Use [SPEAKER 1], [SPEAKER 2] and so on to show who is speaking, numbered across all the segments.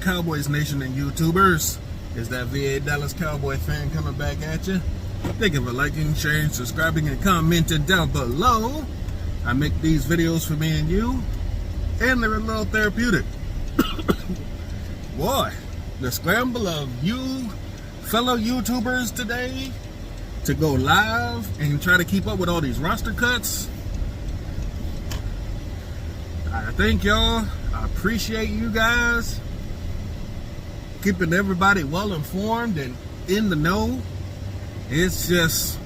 [SPEAKER 1] Cowboys Nation and YouTubers? Is that VA Dallas Cowboy fan coming back at you? Thank you for liking, sharing, subscribing, and commenting down below. I make these videos for me and you, and they're a little therapeutic. Boy, the scramble of you fellow YouTubers today to go live and try to keep up with all these roster cuts. I thank y'all. I appreciate you guys keeping everybody well informed and in the know. It's just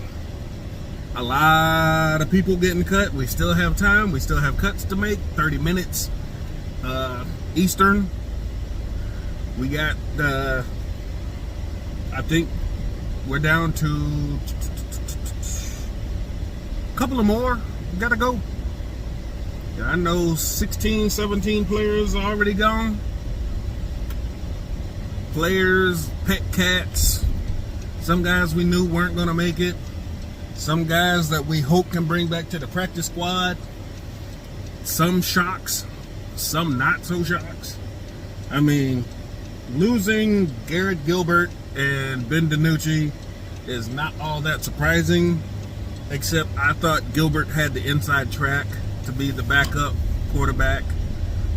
[SPEAKER 1] a lot of people getting cut. We still have time. We still have cuts to make. 30 minutes Eastern. We got I think we're down to a couple of more. We gotta go. I know 16, 17 players are already gone. Players, pet cats. Some guys we knew weren't going to make it. Some guys that we hope can bring back to the practice squad. Some shocks. Some not so shocks. I mean, losing Garrett Gilbert and Ben DiNucci is not all that surprising. Except I thought Gilbert had the inside track to be the backup quarterback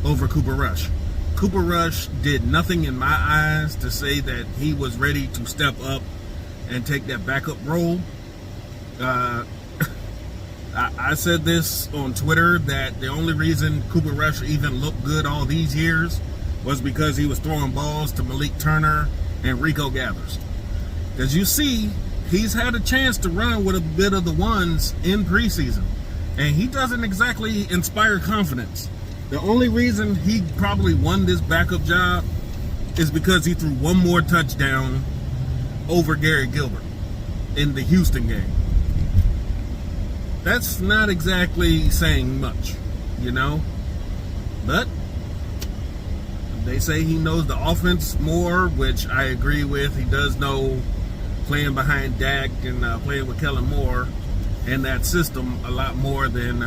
[SPEAKER 1] over Cooper Rush. Cooper Rush did nothing in my eyes to say that he was ready to step up and take that backup role. I said this on Twitter that the only reason Cooper Rush even looked good all these years was because he was throwing balls to Malik Turner and Rico Gathers. Because you see, he's had a chance to run with a bit of the ones in preseason. And he doesn't exactly inspire confidence. The only reason he probably won this backup job is because he threw one more touchdown over Garrett Gilbert in the Houston game. That's not exactly saying much, you know? But they say he knows the offense more, which I agree with. He does know playing behind Dak and playing with Kellen Moore and that system a lot more than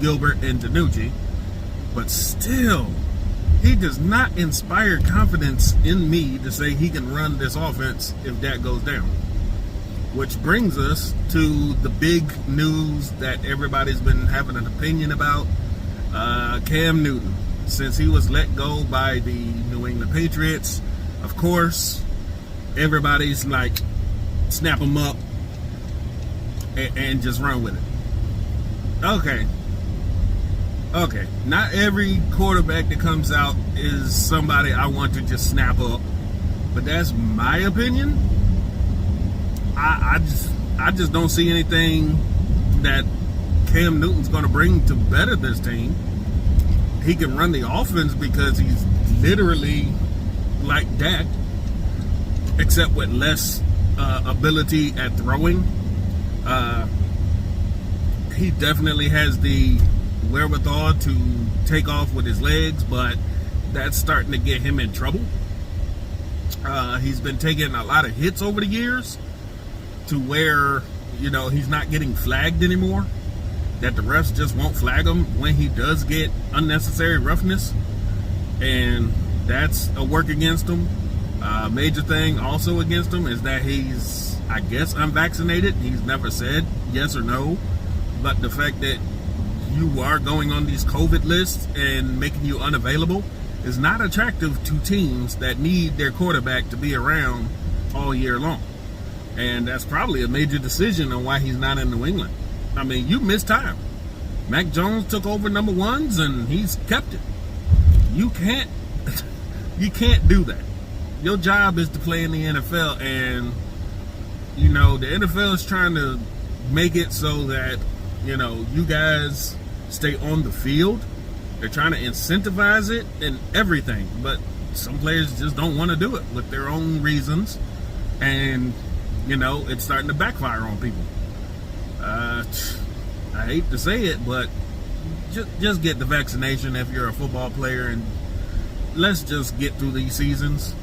[SPEAKER 1] Gilbert and DiNucci. But still, he does not inspire confidence in me to say he can run this offense if Dak goes down. Which brings us to the big news that everybody's been having an opinion about. Cam Newton. Since he was let go by the New England Patriots, of course, everybody's like, snap him up and just run with it. Okay. Not every quarterback that comes out is somebody I want to just snap up, but that's my opinion. I just don't see anything that Cam Newton's going to bring to better this team. He can run the offense because he's literally like Dak, except with less ability at throwing. He definitely has the wherewithal to take off with his legs, but that's starting to get him in trouble. He's been taking a lot of hits over the years to where, you know, he's not getting flagged anymore, that the refs just won't flag him when he does get unnecessary roughness, and that's a work against him. Major thing also against him is that he's, I guess, unvaccinated. He's never said yes or no, but the fact that you are going on these COVID lists and making you unavailable is not attractive to teams that need their quarterback to be around all year long. And that's probably a major decision on why he's not in New England. I mean, you missed time. Mac Jones took over number ones and he's kept it. You can't do that. Your job is to play in the NFL, and you know, the NFL is trying to make it so that, you know, you guys stay on the field. They're trying to incentivize it and everything, but some players just don't want to do it with their own reasons, and you know, it's starting to backfire on people. I hate to say it, but just get the vaccination if you're a football player, and let's just get through these seasons,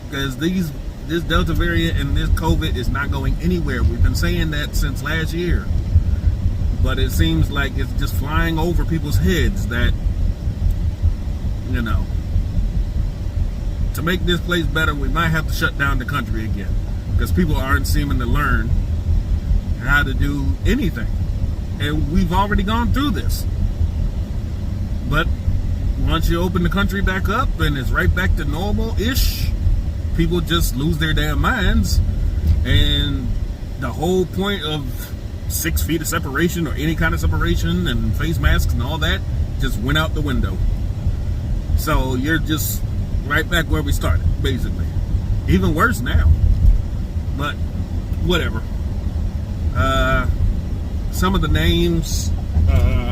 [SPEAKER 1] because this Delta variant and this COVID is not going anywhere. We've been saying that since last year, but it seems like it's just flying over people's heads that, you know, to make this place better, we might have to shut down the country again, because people aren't seeming to learn how to do anything. And we've already gone through this. But once you open the country back up and it's right back to normal-ish, people just lose their damn minds. And the whole point of 6 feet of separation or any kind of separation and face masks and all that just went out the window. So you're just right back where we started, basically. Even worse now. But whatever. Some of the names,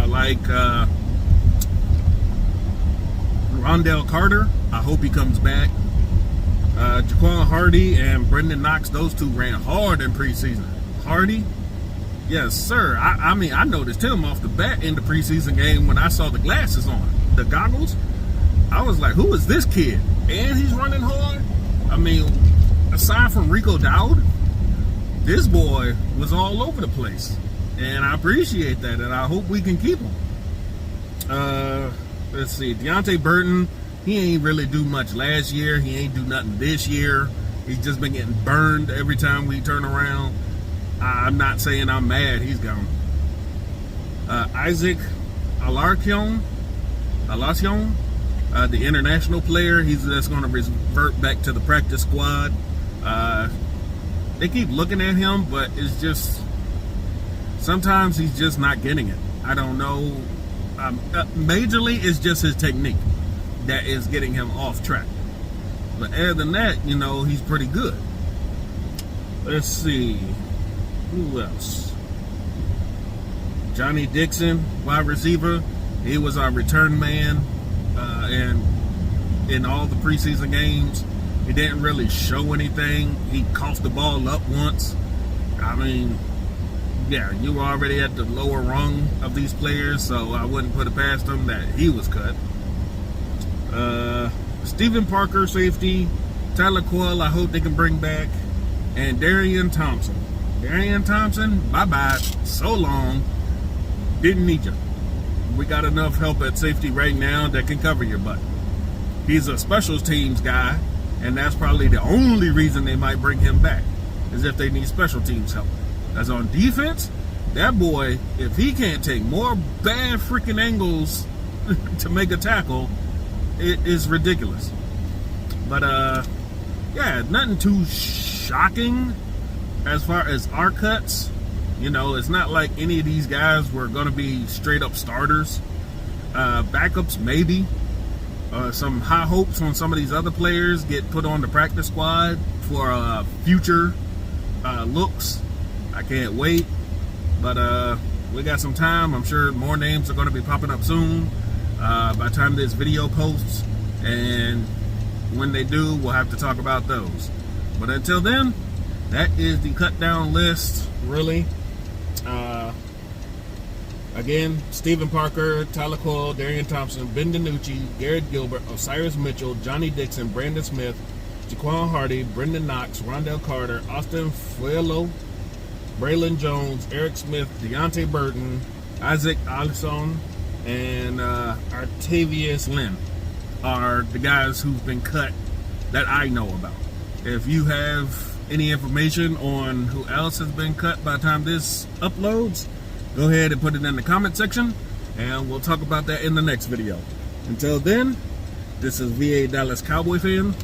[SPEAKER 1] like Rondell Carter, I hope he comes back. Jaquan Hardy and Brendan Knox, those two ran hard in preseason. Hardy, yes sir. I mean, I noticed him off the bat in the preseason game when I saw the glasses on, the goggles. I was like, who is this kid? And he's running hard. I mean, aside from Rico Dowd, this boy was all over the place. And I appreciate that, and I hope we can keep him. Let's see, Deontay Burton, he ain't really do much last year. He ain't do nothing this year. He's just been getting burned every time we turn around. I'm not saying I'm mad he's gone. Isaac Alarcon, the international player, he's just going to revert back to the practice squad. They keep looking at him, but it's just, sometimes he's just not getting it. I don't know. Majorly, it's just his technique that is getting him off track. But other than that, you know, he's pretty good. Let's see. Who else? Johnny Dixon, wide receiver. He was our return man. And in all the preseason games, he didn't really show anything. He coughed the ball up once. I mean, yeah, you were already at the lower rung of these players, so I wouldn't put it past him that he was cut. Stephen Parker, safety. Tyler Coyle, I hope they can bring back. And Darian Thompson. Darian Thompson, bye-bye. So long. Didn't need you. We got enough help at safety right now that can cover your butt. He's a special teams guy, and that's probably the only reason they might bring him back, is if they need special teams help. As on defense, that boy, if he can't take more bad freaking angles to make a tackle, it is ridiculous. But yeah, nothing too shocking as far as our cuts. You know, it's not like any of these guys were going to be straight up starters. Backups, maybe. Some high hopes on some of these other players get put on the practice squad for future looks. I can't wait. But we got some time. I'm sure more names are going to be popping up soon by the time this video posts. And when they do, we'll have to talk about those. But until then, that is the cut down list, really. Again, Stephen Parker, Tyler Coyle, Darian Thompson, Ben DiNucci, Garrett Gilbert, Osiris Mitchell, Johnny Dixon, Brandon Smith, Jaquan Hardy, Brendan Knox, Rondell Carter, Austin Fuelo, Braylon Jones, Eric Smith, Deontay Burton, Isaac Allison, and Artavius Lynn are the guys who've been cut that I know about. If you have any information on who else has been cut by the time this uploads, go ahead and put it in the comment section, and we'll talk about that in the next video. Until then, this is VA Dallas Cowboy fan.